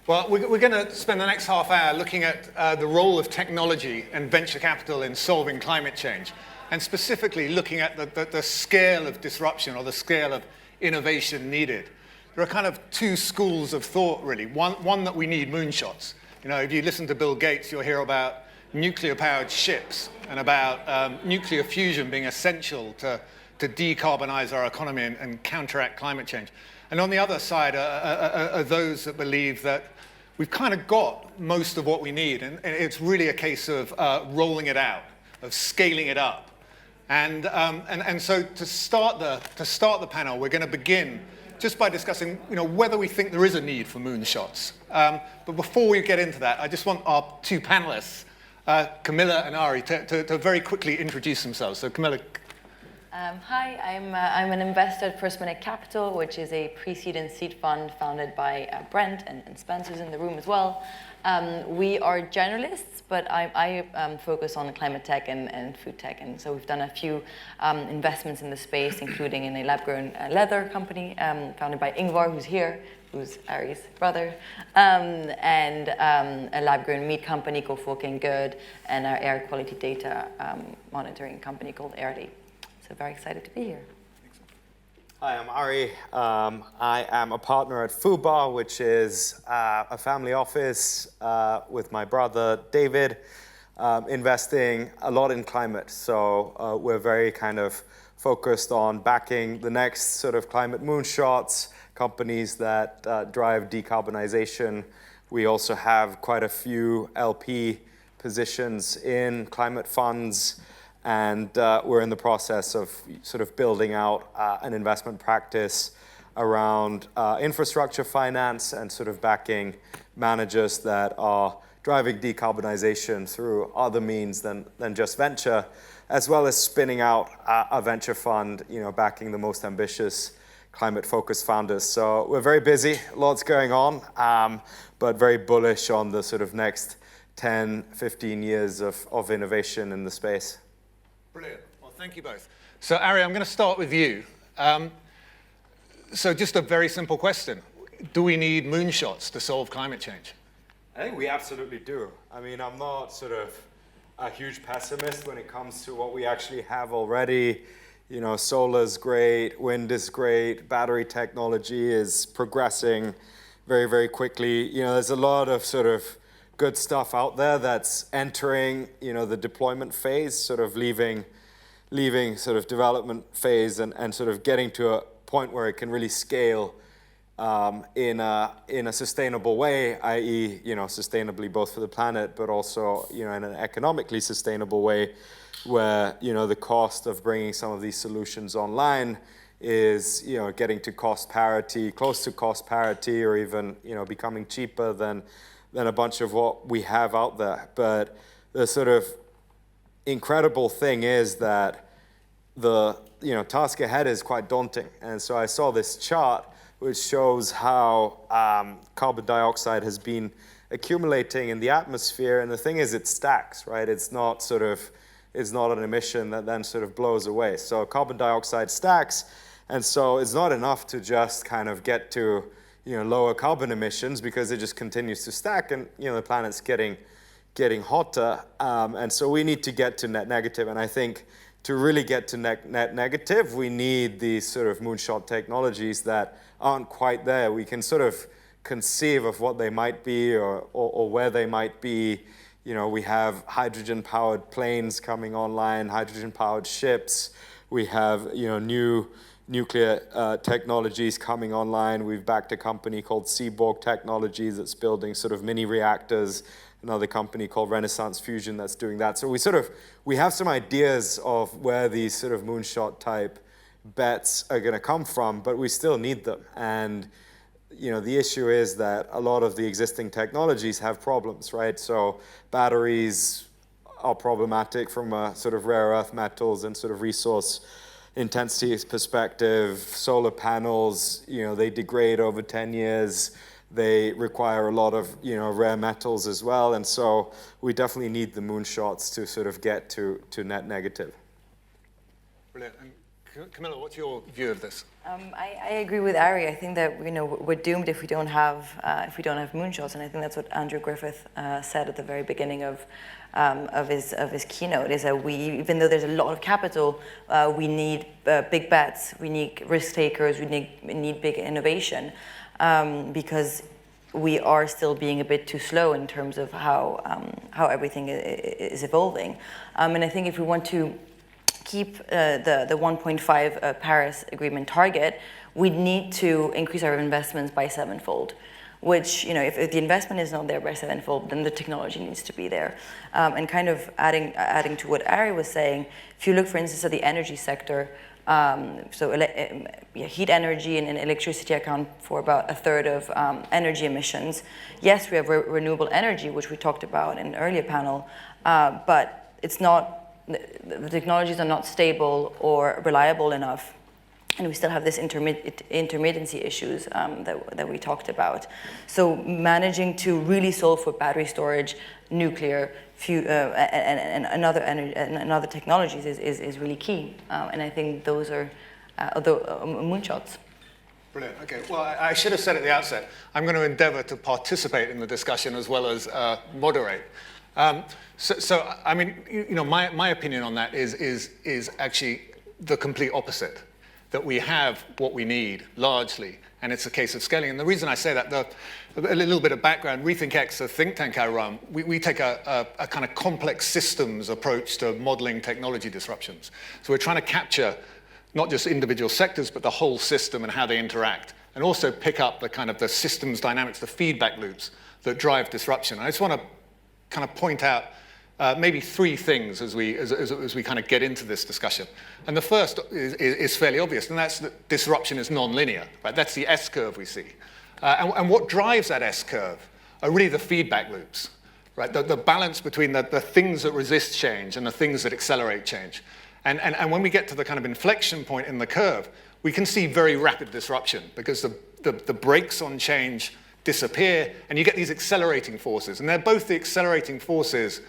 Well, we're going to spend the next half hour looking at the role of technology and venture capital in solving climate change, and specifically looking at the scale of disruption or the scale of innovation needed. There are kind of two schools of thought, really. One that we need moonshots. You know, if you listen to Bill Gates, you'll hear about nuclear-powered ships and about nuclear fusion being essential to decarbonize our economy and counteract climate change. And on the other side are those that believe that we've kind of got most of what we need, and it's really a case of rolling it out, of scaling it up. And so to start the panel, we're going to begin just by discussing, whether we think there is a need for moonshots. But before we get into that, I just want our two panelists, Camilla and Ari, to very quickly introduce themselves. So Camilla. Hi, I'm an investor at First Minute Capital, which is a pre-seed and seed fund founded by Brent and Spencer's in the room as well. We are generalists, but I focus on climate tech and food tech, and so we've done a few investments in the space, including in a lab-grown leather company founded by Ingvar, who's here, who's Ari's brother, and a lab-grown meat company called Fucking Good, and our air quality data monitoring company called Airly. So very excited to be here. Hi, I'm Ari. I am a partner at Fubar, which is a family office with my brother David, investing a lot in climate. So we're very kind of focused on backing the next sort of climate moonshots, companies that drive decarbonization. We also have quite a few LP positions in climate funds. And we're in the process of sort of building out an investment practice around infrastructure finance and sort of backing managers that are driving decarbonization through other means than just venture, as well as spinning out a venture fund, backing the most ambitious climate-focused founders. So we're very busy, lots going on, but very bullish on the sort of next 10, 15 years of innovation in the space. Brilliant. Well, thank you both. So, Ari, I'm going to start with you. So just a very simple question. Do we need moonshots to solve climate change? I think we absolutely do. I mean, I'm not sort of a huge pessimist when it comes to what we actually have already. Solar's great, wind is great, battery technology is progressing very, very quickly. There's a lot of sort of good stuff out there that's entering, the deployment phase, sort of leaving sort of development phase and sort of getting to a point where it can really scale in a sustainable way, i.e., sustainably both for the planet, but also, in an economically sustainable way where, the cost of bringing some of these solutions online is, getting to cost parity, close to cost parity, or even, becoming cheaper than a bunch of what we have out there. But the sort of incredible thing is that the task ahead is quite daunting. And so I saw this chart which shows how carbon dioxide has been accumulating in the atmosphere. And the thing is, it stacks, right? It's not an emission that then sort of blows away. So carbon dioxide stacks. And so it's not enough to just kind of get to lower carbon emissions, because it just continues to stack, and the planet's getting hotter, and so we need to get to net negative. And I think to really get to net negative, we need these sort of moonshot technologies that aren't quite there. We can sort of conceive of what they might be or where they might be. We have hydrogen-powered planes coming online, hydrogen-powered ships. We have new nuclear technologies coming online. We've backed a company called Seaborg Technologies that's building sort of mini reactors, another company called Renaissance Fusion that's doing that. So we have some ideas of where these sort of moonshot type bets are going to come from, but we still need them. And the issue is that a lot of the existing technologies have problems, right? So batteries are problematic from a sort of rare earth metals and sort of resource intensity perspective. Solar panels, they degrade over 10 years. They require a lot of, rare metals as well. And so we definitely need the moonshots to sort of get to net negative. Brilliant. And Camilla, what's your view of this? I agree with Ari. I think that we're doomed if we don't have moonshots, and I think that's what Andrew Griffith said at the very beginning of his keynote. Is that even though there's a lot of capital, we need big bets, we need risk takers, we need big innovation, because we are still being a bit too slow in terms of how everything is evolving, and I think if we want to keep the 1.5 Paris Agreement target, we need to increase our investments by sevenfold, which, if the investment is not there by sevenfold, then the technology needs to be there. And kind of adding to what Ari was saying, if you look, for instance, at the energy sector, heat energy and electricity account for about a third of energy emissions. Yes, we have renewable energy, which we talked about in an earlier panel, but it's not. The technologies are not stable or reliable enough, and we still have this intermittency issues that we talked about. So managing to really solve for battery storage, nuclear, and other technologies is really key. And I think those are moonshots. Brilliant. Okay. Well, I should have said at the outset, I'm going to endeavor to participate in the discussion as well as moderate. So I mean, my opinion on that is actually the complete opposite. That we have what we need largely, and it's a case of scaling. And the reason I say that, a little bit of background, RethinkX, a think tank I run, we take a kind of complex systems approach to modeling technology disruptions. So we're trying to capture not just individual sectors, but the whole system and how they interact, and also pick up the kind of the systems dynamics, the feedback loops that drive disruption. And I just want to kind of point out maybe three things as we kind of get into this discussion. And the first is fairly obvious, and that's that disruption is non-linear. Right? That's the S-curve we see. And what drives that S-curve are really the feedback loops, right? The balance between the things that resist change and the things that accelerate change. And when we get to the kind of inflection point in the curve, we can see very rapid disruption because the brakes on change disappear, and you get these accelerating forces. And they're both the accelerating forces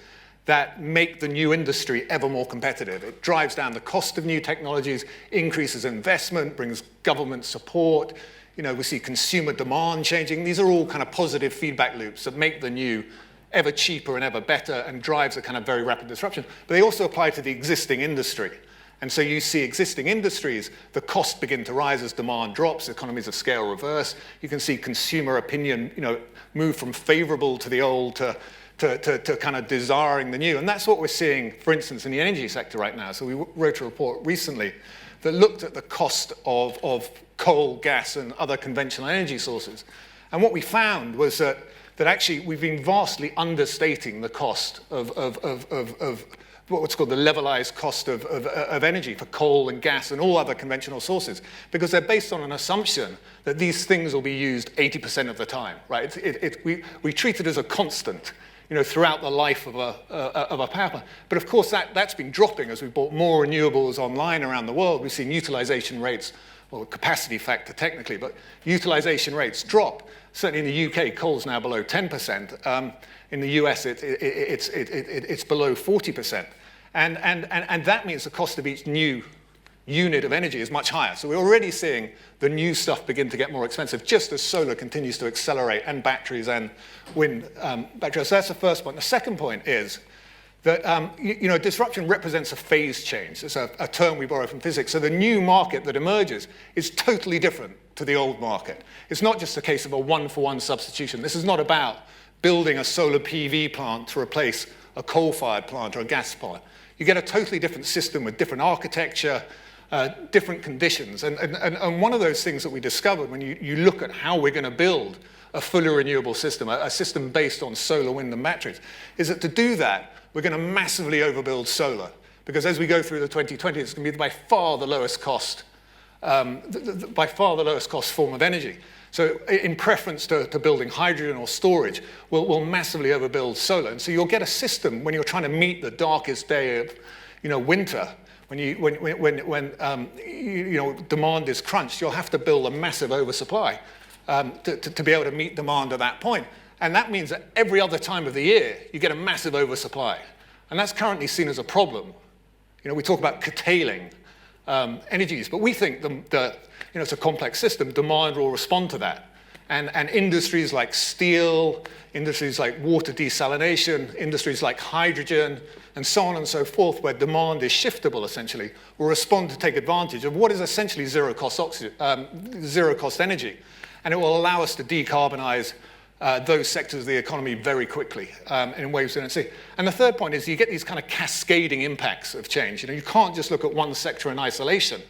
that make the new industry ever more competitive. It drives down the cost of new technologies, increases investment, brings government support. We see consumer demand changing. These are all kind of positive feedback loops that make the new ever cheaper and ever better and drives a kind of very rapid disruption. But they also apply to the existing industry. And so you see existing industries, the costs begin to rise as demand drops, economies of scale reverse. You can see consumer opinion, move from favorable to the old to kind of desiring the new. And that's what we're seeing, for instance, in the energy sector right now. So we wrote a report recently that looked at the cost of coal, gas, and other conventional energy sources. And what we found was that actually we've been vastly understating the cost of what's called the levelized cost of energy for coal and gas and all other conventional sources, because they're based on an assumption that these things will be used 80% of the time, right? We treat it as a constant, throughout the life of a power plant. But of course, that's been dropping as we've brought more renewables online around the world. We've seen utilization rates, well, capacity factor technically, but utilization rates drop. Certainly in the UK, coal's now below 10%. In the US, it's below 40%. And that means the cost of each new unit of energy is much higher. So we're already seeing the new stuff begin to get more expensive, just as solar continues to accelerate, and batteries and wind batteries. So that's the first point. The second point is that disruption represents a phase change. It's a term we borrow from physics. So the new market that emerges is totally different to the old market. It's not just a case of a one-for-one substitution. This is not about building a solar PV plant to replace a coal-fired plant or a gas plant. You get a totally different system with different architecture, different conditions. And one of those things that we discovered when you look at how we're going to build a fully renewable system, a system based on solar, wind, and batteries, is that to do that, we're going to massively overbuild solar. Because as we go through the 2020s, it's going to be by far the lowest cost, form of energy. So in preference to building hydrogen or storage, we'll massively overbuild solar. And so you'll get a system when you're trying to meet the darkest day of winter, when demand is crunched, you'll have to build a massive oversupply to be able to meet demand at that point. And that means that every other time of the year, you get a massive oversupply. And that's currently seen as a problem. We talk about curtailing energy use. But we think it's a complex system. Demand will respond to that. And industries like steel, industries like water desalination, industries like hydrogen, and so on and so forth, where demand is shiftable, essentially, will respond to take advantage of what is essentially zero-cost energy. And it will allow us to decarbonize those sectors of the economy very quickly in ways we don't see. And the third point is you get these kind of cascading impacts of change. You can't just look at one sector in isolation.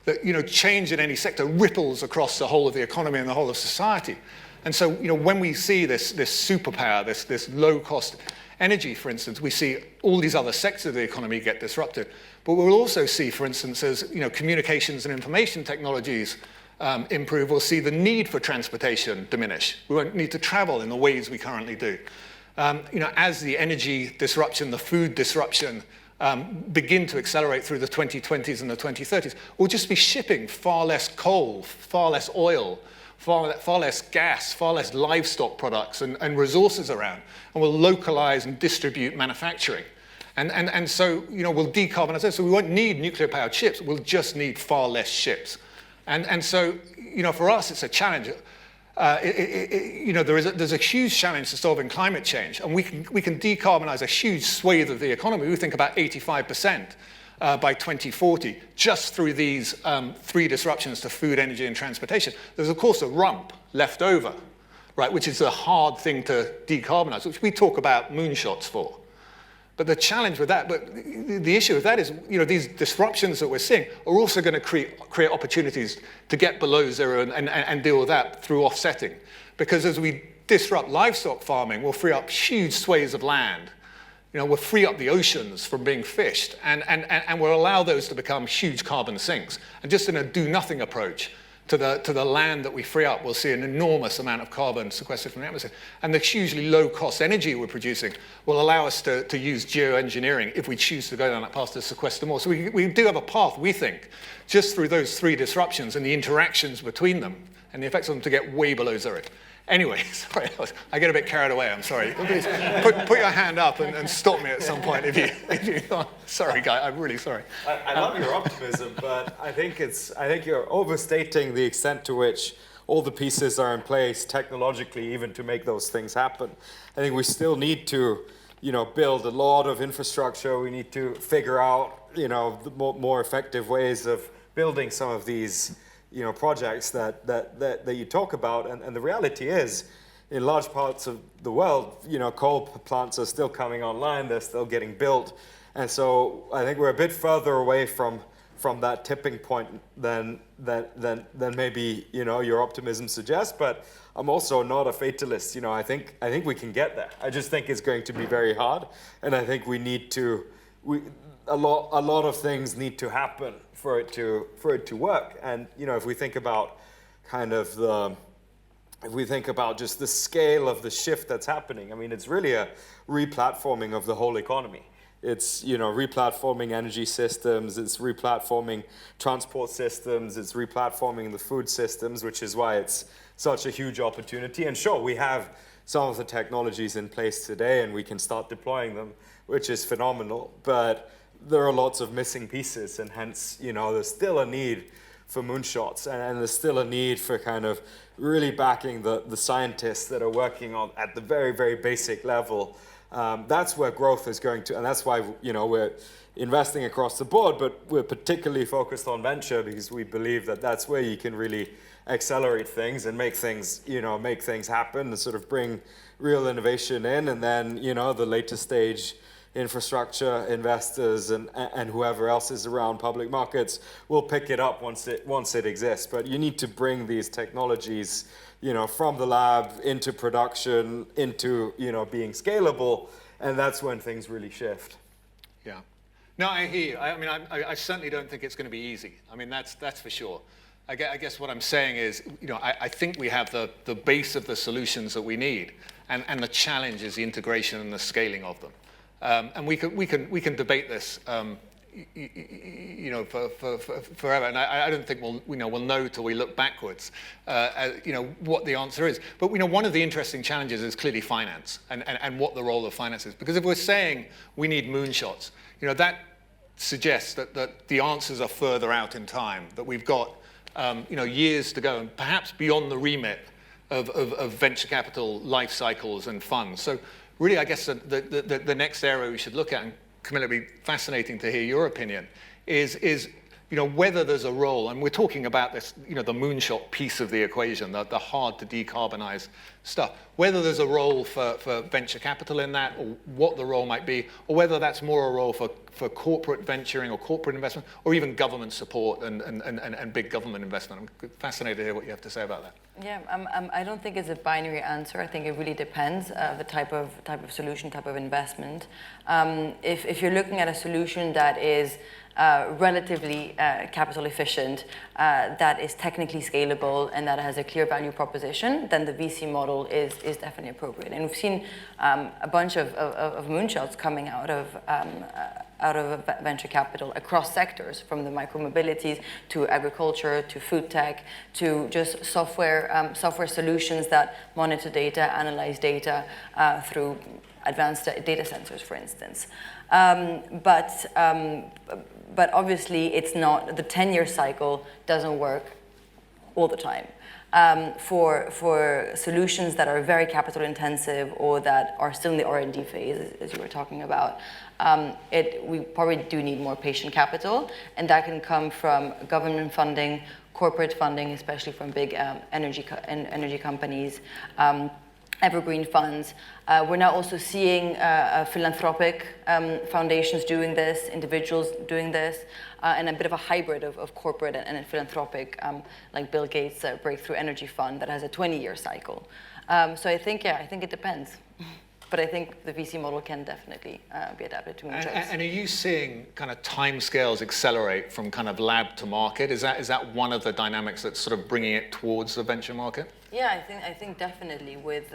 That change in any sector ripples across the whole of the economy and the whole of society. And so when we see this superpower, this low-cost energy, for instance, we see all these other sectors of the economy get disrupted. But we'll also see, for instance, as communications and information technologies improve, we'll see the need for transportation diminish. We won't need to travel in the ways we currently do. As the energy disruption, the food disruption begin to accelerate through the 2020s and the 2030s, we'll just be shipping far less coal, far less oil, far less gas, far less livestock products and resources around, and we'll localize and distribute manufacturing. And so, we'll decarbonize this. So we won't need nuclear-powered ships. We'll just need far less ships. And so, for us, it's a challenge. There's a huge challenge to solving climate change, and we can decarbonize a huge swathe of the economy. We think about 85% by 2040, just through these three disruptions to food, energy, and transportation. There's, of course, a rump left over, right, which is a hard thing to decarbonize, which we talk about moonshots for. But the challenge with that, but the issue with that is, these disruptions that we're seeing are also going to create opportunities to get below zero and deal with that through offsetting. Because as we disrupt livestock farming, we'll free up huge swathes of land. We'll free up the oceans from being fished, and we'll allow those to become huge carbon sinks. And just in a do-nothing approach to the land that we free up, we'll see an enormous amount of carbon sequestered from the atmosphere. And the hugely low-cost energy we're producing will allow us to use geoengineering if we choose to go down that path to sequester more. So we do have a path, we think, just through those three disruptions and the interactions between them and the effects of them to get way below zero. Anyway, sorry, I get a bit carried away, I'm sorry. Please put your hand up and stop me at some point if you sorry, Guy, I'm really sorry. I love your optimism, but I think you're overstating the extent to which all the pieces are in place technologically even to make those things happen. I think we still need to, build a lot of infrastructure. We need to figure out, the more effective ways of building some of these projects that you talk about, and the reality is, in large parts of the world, coal plants are still coming online, they're still getting built, and so I think we're a bit further away from that tipping point than maybe your optimism suggests. But I'm also not a fatalist. I think we can get there. I just think it's going to be very hard, and I think a lot of things need to happen for it to work. And if we think about just the scale of the shift that's happening, I mean, it's really a replatforming of the whole economy. It's replatforming energy systems, it's replatforming transport systems, it's replatforming the food systems, which is why it's such a huge opportunity. And sure, we have some of the technologies in place today and we can start deploying them, which is phenomenal. But there are lots of missing pieces, and hence, there's still a need for moonshots, and there's still a need for kind of really backing the scientists that are working on at the very, very basic level. That's where growth is going to, and that's why we're investing across the board, but we're particularly focused on venture because we believe that that's where you can really accelerate things and make things happen and sort of bring real innovation in, and then the later stage infrastructure investors and whoever else is around public markets will pick it up once it exists. But you need to bring these technologies from the lab into production, into being scalable, and that's when things really shift. Yeah. No, I hear you. I mean, I certainly don't think it's going to be easy. I mean, that's for sure. I guess what I'm saying is, I think we have the base of the solutions that we need, and the challenge is the integration and the scaling of them. And we can debate this, forever. And I don't think we'll know till we look backwards, what the answer is. But one of the interesting challenges is clearly finance and what the role of finance is. Because if we're saying we need moonshots, that suggests that the answers are further out in time, that we've got years to go, and perhaps beyond the remit of venture capital life cycles and funds. So really, I guess the next area we should look at, and Camilla, it'd be fascinating to hear your opinion, is whether there's a role, and we're talking about this, the moonshot piece of the equation, the hard to decarbonize stuff, whether there's a role for venture capital in that, or what the role might be, or whether that's more a role for corporate venturing or corporate investment, or even government support and big government investment. I'm fascinated to hear what you have to say about that. Yeah, I don't think it's a binary answer. I think it really depends the type of solution, type of investment. If you're looking at a solution that is relatively capital efficient, that is technically scalable, and that has a clear value proposition, then the VC model is definitely appropriate. And we've seen a bunch of moonshots coming out of venture capital across sectors, from the micromobilities to agriculture to food tech to just software solutions that monitor data, analyze data through advanced data sensors, for instance. But obviously, it's not, the 10-year cycle doesn't work all the time. For solutions that are very capital intensive or that are still in the R&D phase, as you were talking about, we probably do need more patient capital, and that can come from government funding, corporate funding, especially from big energy companies, evergreen funds. We're now also seeing philanthropic foundations doing this, individuals doing this, and a bit of a hybrid of corporate and philanthropic, like Bill Gates' Breakthrough Energy Fund that has a 20-year cycle. So I think it depends. But I think the VC model can definitely be adapted to moonshots. And are you seeing kind of timescales accelerate from kind of lab to market? Is that one of the dynamics that's sort of bringing it towards the venture market? Yeah, I think definitely with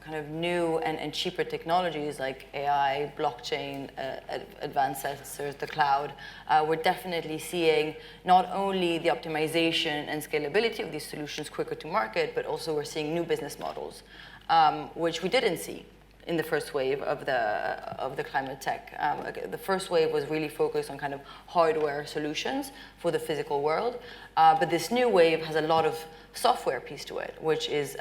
kind of new and cheaper technologies like AI, blockchain, advanced sensors, the cloud, we're definitely seeing not only the optimization and scalability of these solutions quicker to market, but also we're seeing new business models, which we didn't see in the first wave of the ClimateTech. The first wave was really focused on kind of hardware solutions for the physical world, but this new wave has a lot of software piece to it, which is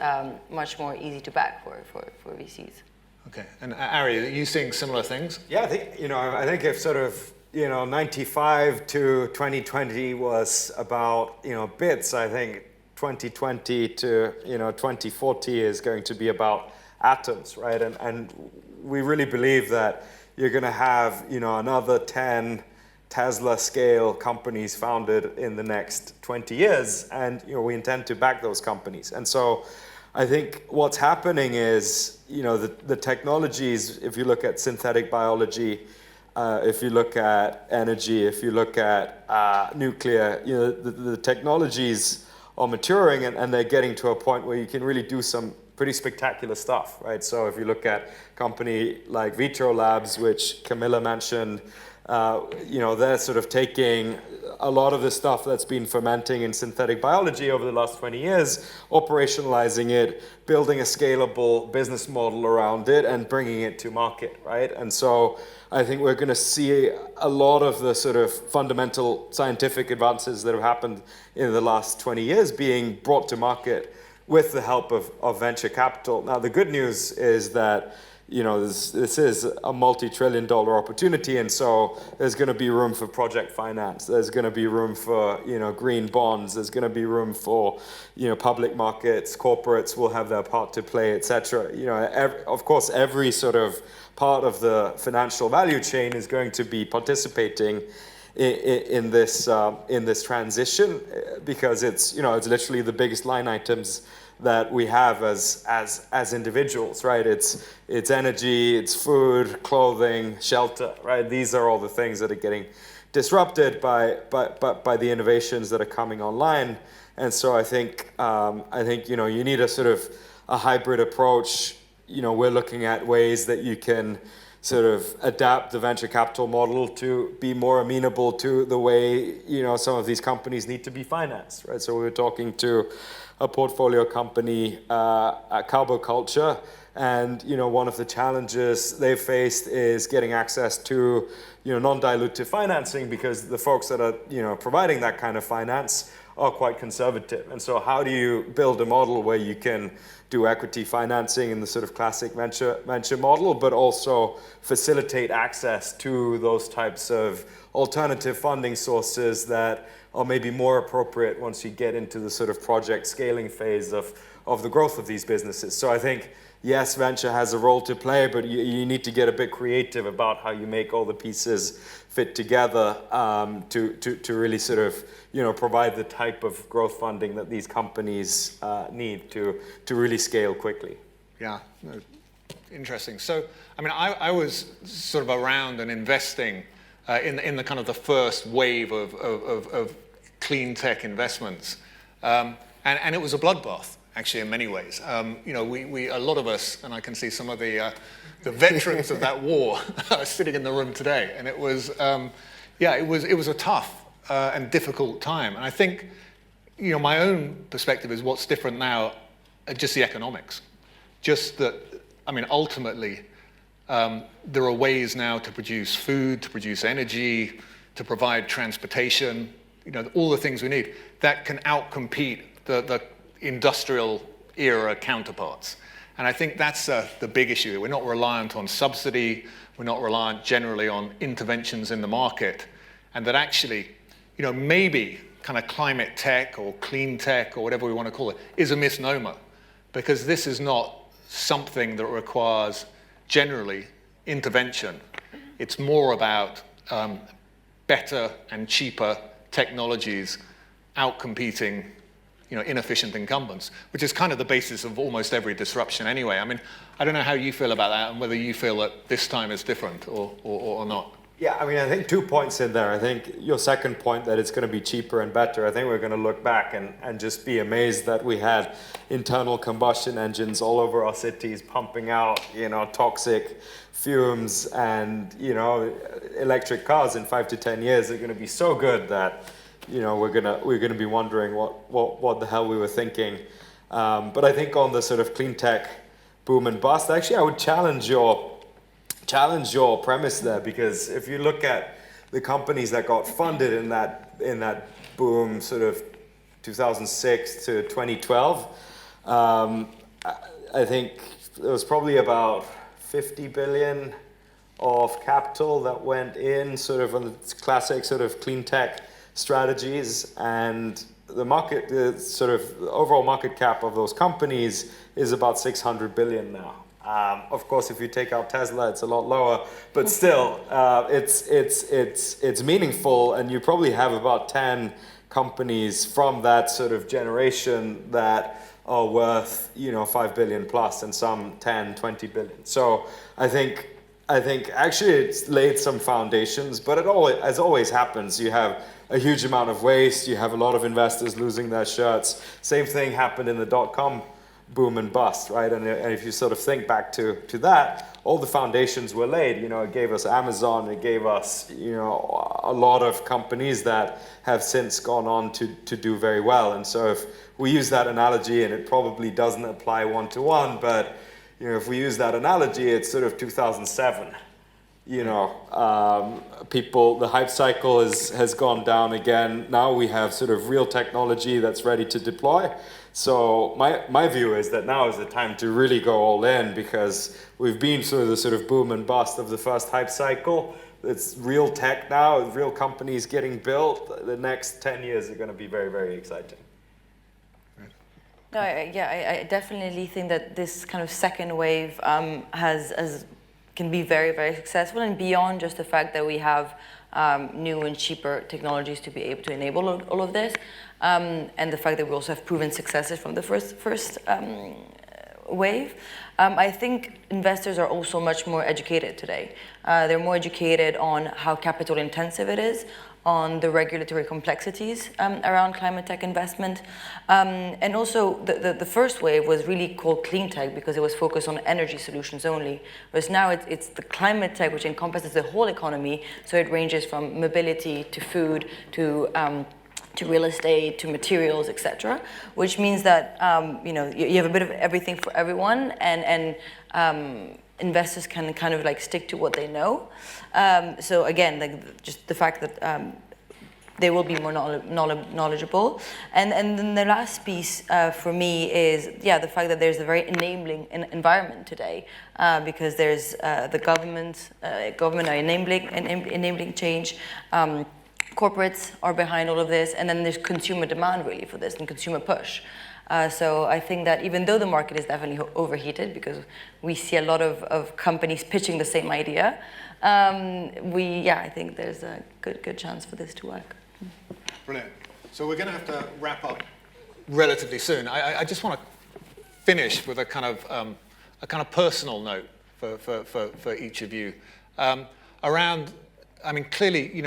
much more easy to back for VCs. Okay, and Ari, are you seeing similar things? Yeah, I think if sort of 95 to 2020 was about bits, I think 2020 to 2040 is going to be about atoms, right? And we really believe that you're going to have another 10 Tesla scale companies founded in the next 20 years, and we intend to back those companies. And so I think what's happening is the technologies, if you look at synthetic biology, if you look at energy, if you look at nuclear, the technologies are maturing, and they're getting to a point where you can really do some pretty spectacular stuff, right? So if you look at a company like Vitro Labs, which Camilla mentioned, they're sort of taking a lot of the stuff that's been fermenting in synthetic biology over the last 20 years, operationalizing it, building a scalable business model around it, and bringing it to market, right? And so I think we're going to see a lot of the sort of fundamental scientific advances that have happened in the last 20 years being brought to market with the help of venture capital. Now, the good news is that this is a multi-trillion-dollar opportunity, and so there's going to be room for project finance. There's going to be room for green bonds. There's going to be room for public markets. Corporates will have their part to play, etc. Of course, every sort of part of the financial value chain is going to be participating in this transition, because it's literally the biggest line items that we have as individuals, right? It's energy, it's food, clothing, shelter, right? These are all the things that are getting disrupted by the innovations that are coming online. And so I think you need a sort of a hybrid approach. We're looking at ways that you can sort of adapt the venture capital model to be more amenable to the way some of these companies need to be financed, right? So we were talking to a portfolio company, Carboculture, And one of the challenges they've faced is getting access to non-dilutive financing, because the folks that are providing that kind of finance are quite conservative. And so how do you build a model where you can do equity financing in the sort of classic venture model, but also facilitate access to those types of alternative funding sources that are maybe more appropriate once you get into the sort of project scaling phase of the growth of these businesses? So I think, yes, venture has a role to play, but you need to get a bit creative about how you make all the pieces fit together to really sort of provide the type of growth funding that these companies need to really scale quickly. Yeah, interesting. So, I mean, I was sort of around and investing in the kind of the first wave of clean tech investments, and it was a bloodbath, actually, in many ways. We a lot of us, and I can see some of the veterans of that war sitting in the room today, and it was it was a tough and difficult time. And I think my own perspective is what's different now, just the economics, just that. I mean, ultimately, there are ways now to produce food, to produce energy, to provide transportation, all the things we need that can outcompete the industrial era counterparts. And I think that's the big issue. We're not reliant on subsidy. We're not reliant generally on interventions in the market. And that actually, maybe kind of climate tech or clean tech or whatever we want to call it is a misnomer, because this is not something that requires generally intervention. It's more about better and cheaper technologies outcompeting inefficient incumbents, which is kind of the basis of almost every disruption anyway. I mean, I don't know how you feel about that and whether you feel that this time is different or not. Yeah, I mean, I think 2 points in there. I think your second point, that it's going to be cheaper and better, I think we're going to look back and just be amazed that we had internal combustion engines all over our cities pumping out, toxic fumes, and, electric cars in 5 to 10 years are going to be so good that, we're going to be wondering what the hell we were thinking. But I think on the sort of clean tech boom and bust, actually, I would challenge your premise there, because if you look at the companies that got funded in that boom, sort of 2006 to 2012, I think there was probably about 50 billion of capital that went in sort of on the classic sort of clean tech strategies, and the sort of overall market cap of those companies is about 600 billion now. Of course, if you take out Tesla, it's a lot lower, but still, it's meaningful, and you probably have about 10 companies from that sort of generation that are worth 5 billion plus, and some 10, 20 billion. So I think actually it's laid some foundations, but as always happens, you have a huge amount of waste, you have a lot of investors losing their shirts. Same thing happened in the .com boom and bust, right? And if you sort of think back to that, all the foundations were laid. It gave us Amazon, it gave us a lot of companies that have since gone on to do very well. And so if we use that analogy, and it probably doesn't apply one-to-one, but if we use that analogy, it's sort of 2007. The hype cycle has gone down again. Now we have sort of real technology that's ready to deploy. So my view is that now is the time to really go all in, because we've been through the sort of boom and bust of the first hype cycle. It's real tech now, real companies getting built. The next 10 years are going to be very, very exciting. No, I definitely think that this kind of second wave can be very, very successful, and beyond just the fact that we have new and cheaper technologies to be able to enable all of this, and the fact that we also have proven successes from the first wave. I think investors are also much more educated today. They're more educated on how capital intensive it is, on the regulatory complexities around climate tech investment. And also the first wave was really called clean tech because it was focused on energy solutions only, whereas now it's the climate tech, which encompasses the whole economy. So it ranges from mobility to food to to real estate, to materials, etc. Which means that you have a bit of everything for everyone, and investors can kind of like stick to what they know. So again, like just the fact that they will be more knowledgeable. And then the last piece for me is, the fact that there's a very enabling environment today, because there's the government are enabling change. Corporates are behind all of this, and then there's consumer demand really for this and consumer push. So I think that even though the market is definitely overheated, because we see a lot of companies pitching the same idea, I think there's a good chance for this to work. Brilliant. So we're going to have to wrap up relatively soon. I just want to finish with a kind of personal note for each of you around. I mean, clearly,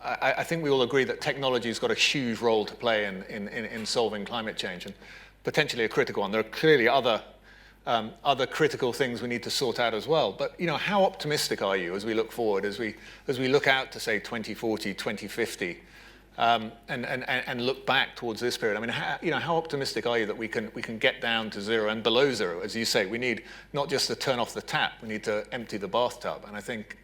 I think we all agree that technology's got a huge role to play in solving climate change, and potentially a critical one. There are clearly other critical things we need to sort out as well. But how optimistic are you as we look forward, as we look out to say 2040, 2050, and look back towards this period? I mean, how optimistic are you that we can get down to zero and below zero? As you say, we need not just to turn off the tap, we need to empty the bathtub. And I think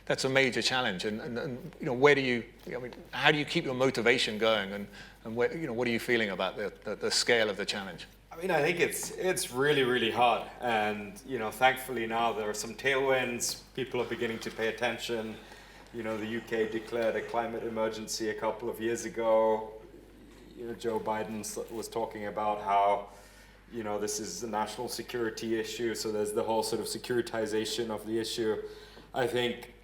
that's a major challenge. And where do you? I mean, how do you keep your motivation going? And where, what are you feeling about the scale of the challenge? I mean, I think it's really, really hard. And thankfully now there are some tailwinds. People are beginning to pay attention. The UK declared a climate emergency a couple of years ago. Joe Biden was talking about how this is a national security issue. So there's the whole sort of securitization of the issue. I think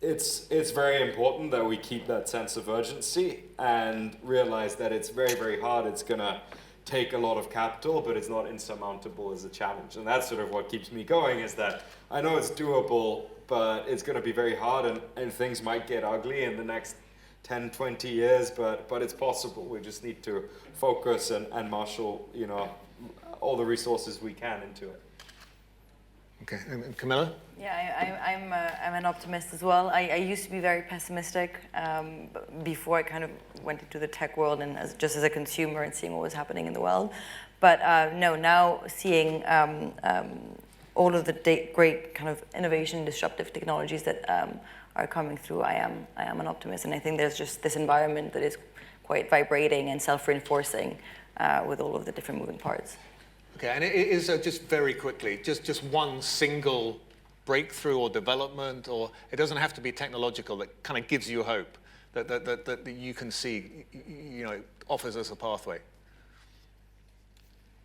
it's very important that we keep that sense of urgency and realize that it's very, very hard. It's going to take a lot of capital, but it's not insurmountable as a challenge. And that's sort of what keeps me going, is that I know it's doable, but it's going to be very hard, and things might get ugly in the next 10, 20 years, but it's possible. We just need to focus and marshal, all the resources we can into it. Okay, and Camilla? Yeah, I'm an optimist as well. I used to be very pessimistic before I kind of went into the tech world and just as a consumer and seeing what was happening in the world. But no, now seeing all of the great kind of innovation, disruptive technologies that are coming through, I am an optimist, and I think there's just this environment that is quite vibrating and self-reinforcing with all of the different moving parts. Okay, and it is just very quickly, just one single breakthrough or development, or it doesn't have to be technological, that kind of gives you hope that you can see, offers us a pathway.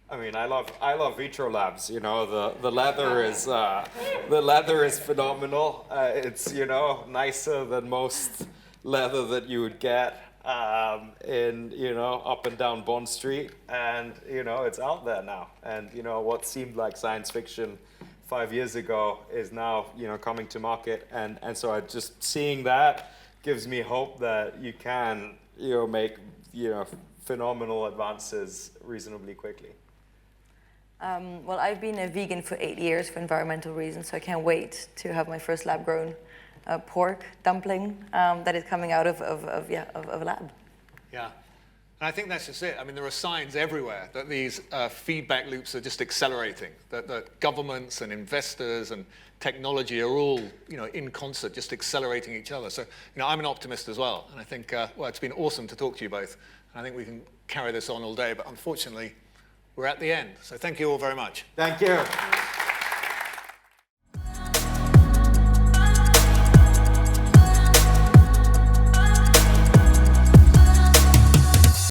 I mean, I love Vitro Labs. The leather is phenomenal. It's nicer than most leather that you would get in up and down Bond Street, and it's out there now. And what seemed like science fiction 5 years ago is now coming to market, and so I just seeing that gives me hope that you can make phenomenal advances reasonably quickly. Well, I've been a vegan for 8 years for environmental reasons, so I can't wait to have my first lab-grown pork dumpling that is coming out of a lab. Yeah, and I think that's just it. I mean, there are signs everywhere that these feedback loops are just accelerating, that governments and investors and technology are all, in concert, just accelerating each other. So, I'm an optimist as well, and I think, it's been awesome to talk to you both. And I think we can carry this on all day, but unfortunately, we're at the end. So thank you all very much. Thank you.